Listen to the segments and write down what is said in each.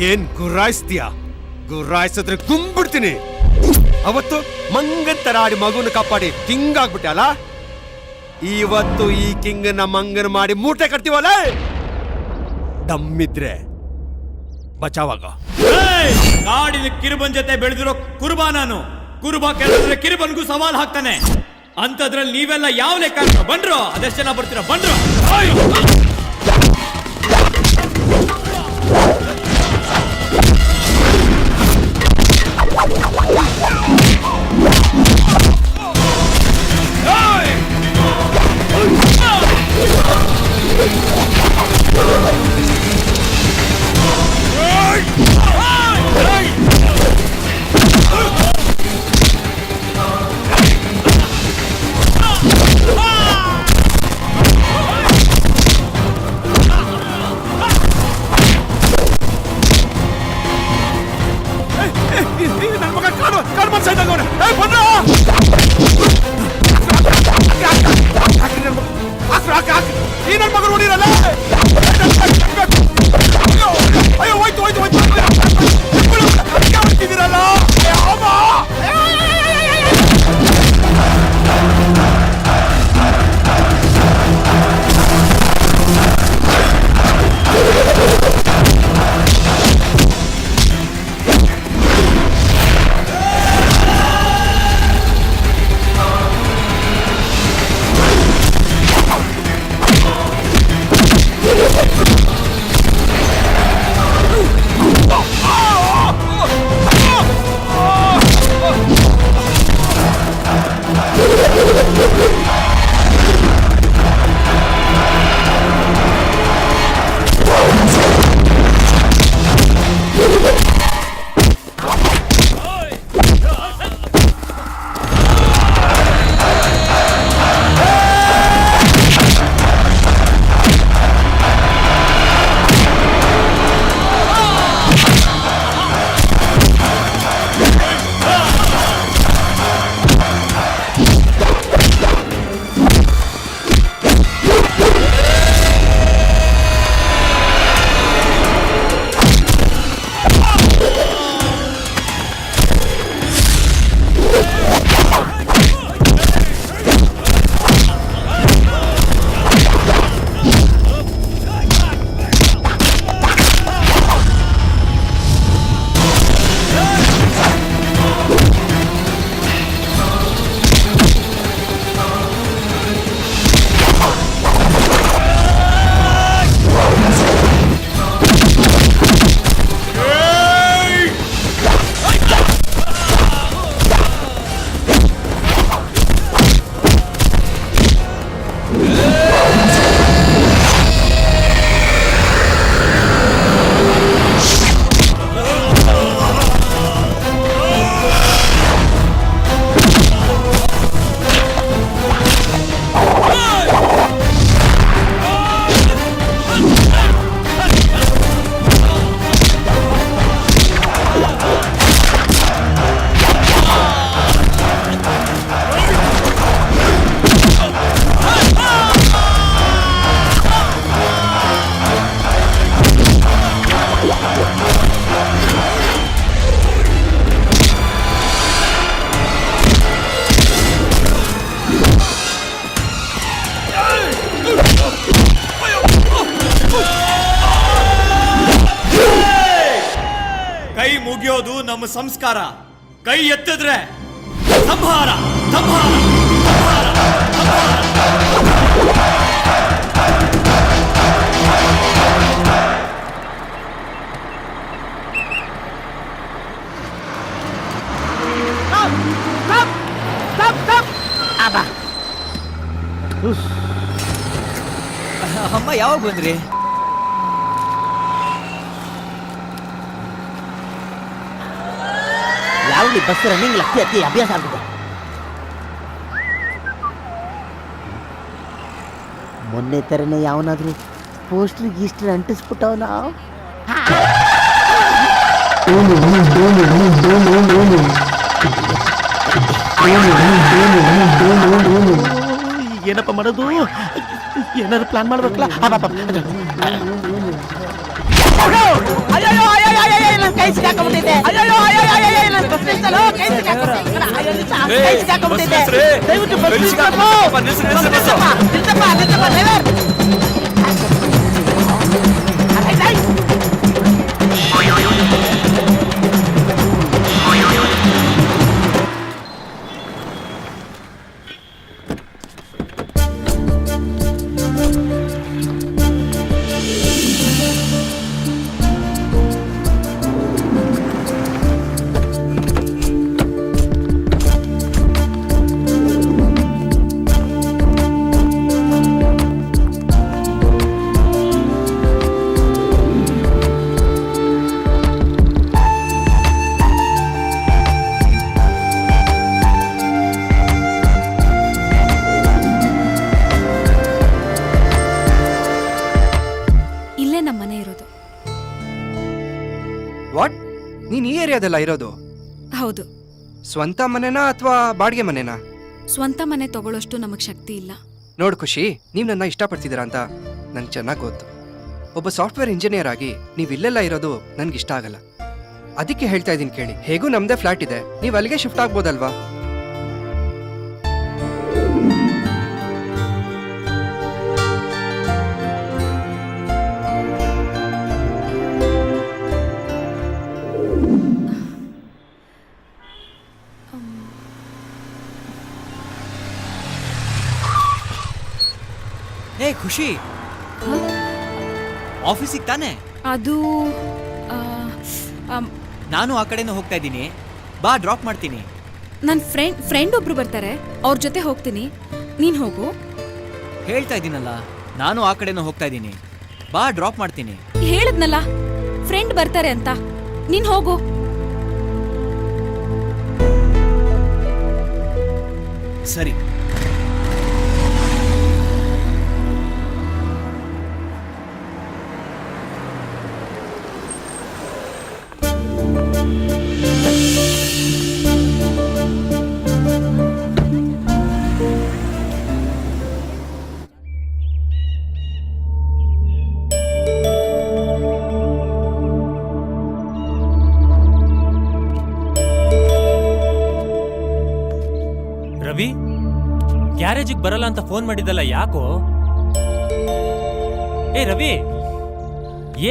ಏನ್ ಗುರಾಯಿಸ್ತೀಯ? ಗುರಾಯಿಸಿದ್ರೆ ಗುಂಬಿಡ್ತೀನಿ. ಅವತ್ತು ಮಂಗನ್ ತರ ಆಡಿ ಮಗುನ ಕಾಪಾಡಿ ಕಿಂಗ್ ಆಗ್ಬಿಟ್ಟೆ ಅಲ್ಲ. ಇವತ್ತು ಈ ಕಿಂಗನ ಮಂಗನ್ ಮಾಡಿ ಮೂಟೆ ಕಟ್ತೀವಲ್ಲ. ದಮ್ಮಿದ್ರೆ ಬಚಾವಾಗ. ಕಾಡಿನ ಕಿರುಬನ್ ಜೊತೆ ಬೆಳೆದಿರೋ ಕುರುಬಾ ನಾನು. ಕುರುಬಾ ಕೇಳಿದ್ರೆ ಕಿರುಬನ್ಗೂ ಸವಾಲ್ ಹಾಕ್ತಾನೆ. ಅಂತದ್ರಲ್ಲಿ ನೀವೆಲ್ಲ ಯಾವ ಲೆಕ್ಕ ಬಂದ್ರು? ಅದೆಷ್ಟು ಜನ ಬರ್ತೀರಾ? ಬಂದ್ರು. ಮುಗಿಯೋದು ನಮ್ಮ ಸಂಸ್ಕಾರ. ಕೈ ಎತ್ತಿದ್ರೆ ಸಂಹಾರ ಸಂಹಾರ ಅಮ್ಮ ಯಾವಾಗ ಬಂದ್ರಿ? ಯಾವ್ದು ಬಸ್ ರನ್ನಿಂಗ್ ಅತಿ ಅತಿ ಅಭ್ಯಾಸ ಆಗಿದೆ. ಮೊನ್ನೆ ಥರನೇ ಯಾವನಾದ್ರೂ ಪೋಸ್ಟರ್ ಗೀಸ್ಟರ್ ಅಂಟಿಸ್ಬಿಟ್ಟವನ. ಏನಪ್ಪ ಮಾಡೋದು? ಏನಾದ್ರು ಪ್ಲಾನ್ ಮಾಡ್ಬೇಕಲ್ಲ. ಅಯ್ಯೋ ನನ್ನ ಕೈ ಸಿಕ್ಕಾಕೊಂಡ್ಬಿಟ್ಟಿದೆ. ಅಯ್ಯೋ ನನ್ನ ಬಸ್ ನಿಲ್ಸಲು ಕೈ ಸಿಕ್ಕಾಕೊಂಡ್ಬಿಟ್ಟಿದೆ. ಅಯ್ಯೋ ಕೈ ಸಿಕ್ಕಾಕೊಂಡ್ಬಿಟ್ಟಿದೆ. ದಯವಿಟ್ಟು ಬಸ್ ನಿಲ್ಸಪ್ಪ. ನಿಲ್ಸಪ್ಪ ಡ್ರೈವರ್. ವಾಟ್? ನೀನ್ ಈ ಏರಿಯಾದಲ್ಲ ಇರೋದು? ಹೌದು. ಸ್ವಂತ ಮನೆನಾ ಅಥವಾ ಬಾಡಿಗೆ ಮನೆನಾ? ಸ್ವಂತ ಮನೆ ತಗೊಳ್ಳೋಷ್ಟು ನಮಗ್ ಶಕ್ತಿ ಇಲ್ಲ. ನೋಡ್ ಖುಷಿ, ನೀವ್ ನನ್ನ ಇಷ್ಟಪಡ್ತಿದ್ದೀರಾ ಅಂತ ನನ್ಗೆ ಚೆನ್ನಾಗಿ ಗೊತ್ತು. ಒಬ್ಬ ಸಾಫ್ಟ್ವೇರ್ ಇಂಜಿನಿಯರ್ ಆಗಿ ನೀವ್ ಇಲ್ಲೆಲ್ಲ ಇರೋದು ನನ್ಗೆ ಇಷ್ಟ ಆಗಲ್ಲ. ಅದಕ್ಕೆ ಹೇಳ್ತಾ ಇದೀನಿ ಕೇಳಿ. ಹೇಗೂ ನಮ್ದೇ ಫ್ಲಾಟ್ ಇದೆ, ನೀವ್ ಅಲ್ಲಿಗೆ ಶಿಫ್ಟ್ ಆಗ್ಬೋದಲ್ವಾ? ಏ ಖುಷಿ, ಆಫೀಸಿಗೆ ತಾನೆ? ಅದು ನಾನು ಆ ಕಡೆನೂ ಹೋಗ್ತಾ ಇದ್ದೀನಿ, ಬಾ ಡ್ರಾಪ್ ಮಾಡ್ತೀನಿ. ನನ್ನ ಫ್ರೆಂಡ್ ಒಬ್ರು ಬರ್ತಾರೆ, ಅವ್ರ ಜೊತೆ ಹೋಗ್ತೀನಿ, ನೀನ್ ಹೋಗು. ಹೇಳ್ತಾ ಇದ್ದೀನಲ್ಲ, ನಾನು ಆ ಕಡೆನೂ ಹೋಗ್ತಾ ಇದ್ದೀನಿ, ಬಾ ಡ್ರಾಪ್ ಮಾಡ್ತೀನಿ. ಹೇಳದ್ನಲ್ಲ ಫ್ರೆಂಡ್ ಬರ್ತಾರೆ ಅಂತ, ನೀನ್ ಹೋಗು. ಸರಿ. ರವಿ, ಗ್ಯಾರೇಜಿಗೆ ಬರಲ್ಲ ಅಂತ ಫೋನ್ ಮಾಡಿದ್ದಲ್ಲ, ಯಾಕೋ? ಏ ರವಿ,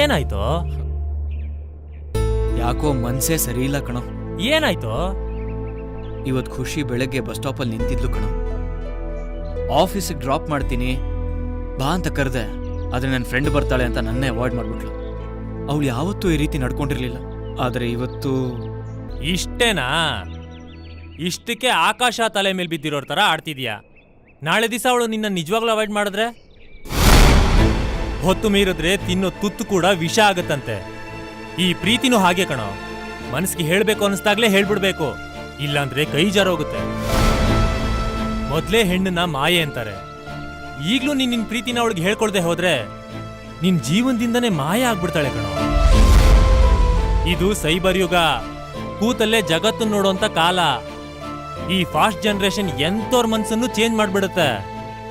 ಏನಾಯ್ತು? ಯಾಕೋ ಮನ್ಸೇ ಸರಿ ಇಲ್ಲ ಕಣೋ. ಏನಾಯ್ತು? ಇವತ್ತು ಖುಷಿ ಬೆಳಗ್ಗೆ ಬಸ್ ಸ್ಟಾಪಲ್ಲಿ ನಿಂತಿದ್ಲು ಕಣೋ. ಆಫೀಸಿಗೆ ಡ್ರಾಪ್ ಮಾಡ್ತೀನಿ ಬಾ ಅಂತ ಕರೆದೆ, ಆದರೆ ನನ್ನ ಫ್ರೆಂಡ್ ಬರ್ತಾಳೆ ಅಂತ ನನ್ನೇ ಅವಾಯ್ಡ್ ಮಾಡ್ಬಿಟ್ಲು. ಅವಳು ಯಾವತ್ತೂ ಈ ರೀತಿ ನಡ್ಕೊಂಡಿರ್ಲಿಲ್ಲ, ಆದರೆ ಇವತ್ತು ಇಷ್ಟೇನಾ? ಇಷ್ಟಕ್ಕೆ ಆಕಾಶ ತಲೆ ಮೇಲೆ ಬಿದ್ದಿರೋರ್ ತರ ಆಡ್ತಿದ್ಯಾ. ನಾಳೆ ದಿವಸ ಅವಳು ನಿನ್ನ ನಿಜವಾಗ್ಲೂ ಅವಾಯ್ಡ್ ಮಾಡಿದ್ರೆ, ಹೊತ್ತು ಮೀರಿದ್ರೆ ತಿನ್ನೋ ತುತ್ತು ಕೂಡ ವಿಷ ಆಗತ್ತಂತೆ. ಈ ಪ್ರೀತಿನೂ ಹಾಗೆ ಕಣೋ, ಮನಸ್ಸಿಗೆ ಹೇಳ್ಬೇಕು ಅನಿಸ್ದಾಗ್ಲೇ ಹೇಳ್ಬಿಡ್ಬೇಕು, ಇಲ್ಲಾಂದ್ರೆ ಕೈ ಜಾರೋಗುತ್ತೆ. ಮೊದ್ಲೇ ಹೆಣ್ಣನ್ನ ಮಾಯೆ ಅಂತಾರೆ. ಈಗ್ಲೂ ನೀನ್ ನಿನ್ ಪ್ರೀತಿನ ಅವಳಿಗೆ ಹೇಳ್ಕೊಳ್ದೆ ಹೋದ್ರೆ ನಿನ್ ಜೀವನದಿಂದನೇ ಮಾಯ ಆಗ್ಬಿಡ್ತಾಳೆ ಕಣೋ. ಇದು ಸೈಬರ್ ಯುಗ, ಕೂತಲ್ಲೇ ಜಗತ್ತನ್ನು ನೋಡೋಂತ ಕಾಲ. ಈ ಫಾಸ್ಟ್ ಜನರೇಷನ್ ಎಂತೋರ್ ಮನ್ಸನ್ನು ಚೇಂಜ್ ಮಾಡ್ಬಿಡುತ್ತೆ.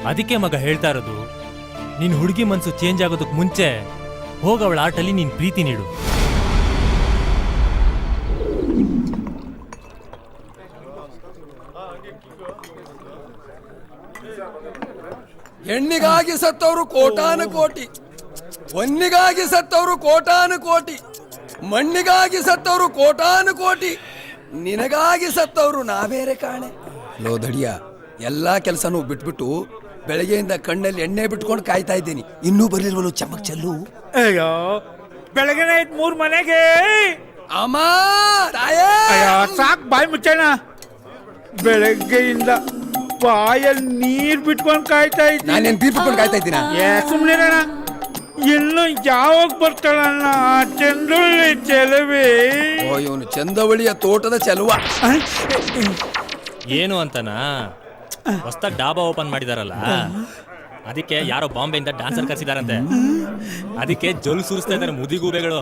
ಅದಕ್ಕೆ ಮಗ ಹೇಳ್ತಾ ಇರೋದು, ನಿನ್ ಹುಡುಗಿ ಮನ್ಸು ಚೇಂಜ್ ಆಗೋದಕ್ ಮುಂಚೆ ಹೋಗವಳ ಆಟಲ್ಲಿ ನೀನ್ ಪ್ರೀತಿ ನೀಡು. ಹೆಣ್ಣಿಗಾಗಿ ಸತ್ತವರು ಕೋಟಾನು ಕೋಟಿ, ಹೊನ್ನಿಗಾಗಿ ಸತ್ತವರು ಕೋಟಾನು ಕೋಟಿ, ಮಣ್ಣಿಗಾಗಿ ಸತ್ತವರು ಕೋಟಾನು ಕೋಟಿ, ನಿನಗಾಗಿ ಸತ್ತವರು ನಾವೇರೆ ಕಾಣೆ. ಲೋಧಡಿಯ ಎಲ್ಲಾ ಕೆಲಸನೂ ಬಿಟ್ಬಿಟ್ಟು ಬೆಳಗ್ಗೆಯಿಂದ ಕಣ್ಣಲ್ಲಿ ಎಣ್ಣೆ ಬಿಟ್ಕೊಂಡು ಕಾಯ್ತಾ ಇದ್ದೀನಿ, ಇನ್ನೂ ಬರ್ಲಿಲ್ವಲ್ಲ ಚಮಕ್ ಚೆಲ್ಲು. ಅಯ್ಯೋ, ಬೆಳಗ್ಗೆ 3 ಮನೆಗೆ ಅಮ್ಮ ತಾಯೇ, ಸಾಕ್ ಬಾಯಿ ಮುಚ್ಚಣ. ಬೆಳಗ್ಗೆಯಿಂದ ಬಾಯಲ್ಲಿ ನೀರ್ ಬಿಟ್ಕೊಂಡು ಕಾಯ್ತಾ ಇದ್ದೀನಿ. ನಾನೇನ್ ಬೀರ್ ಬಿಟ್ಕೊಂಡು ಕಾಯ್ತಾ ಇದ್ದೀನ? ಸುಮ್ನಿರೋಣ. ಇನ್ನು ಯಾವಾಗ ಬರ್ತಾಳಣ್ಣ ಚಂದ್ರಳ್ಳಿ ಚೆಲುವೆ? ಓ, ಇವನು ಚಂದವಳಿಯ ತೋಟದ ಚೆಲುವ. ಏನು ಅಂತನಾ, ಹೊಸ್ದಾಗಿ ಡಾಬಾ ಓಪನ್ ಮಾಡಿದಾರಲ್ಲ, ಅದಕ್ಕೆ ಯಾರೋ ಬಾಂಬೆಯಿಂದ ಡಾನ್ಸರ್ ಕರ್ಸಿದಾರಂತೆ. ಅದಕ್ಕೆ ಜೊಲ್ ಸುರಿಸ್ತಾ ಇದಾರೆ ಮುದಿಗೂಬೆಗಳು.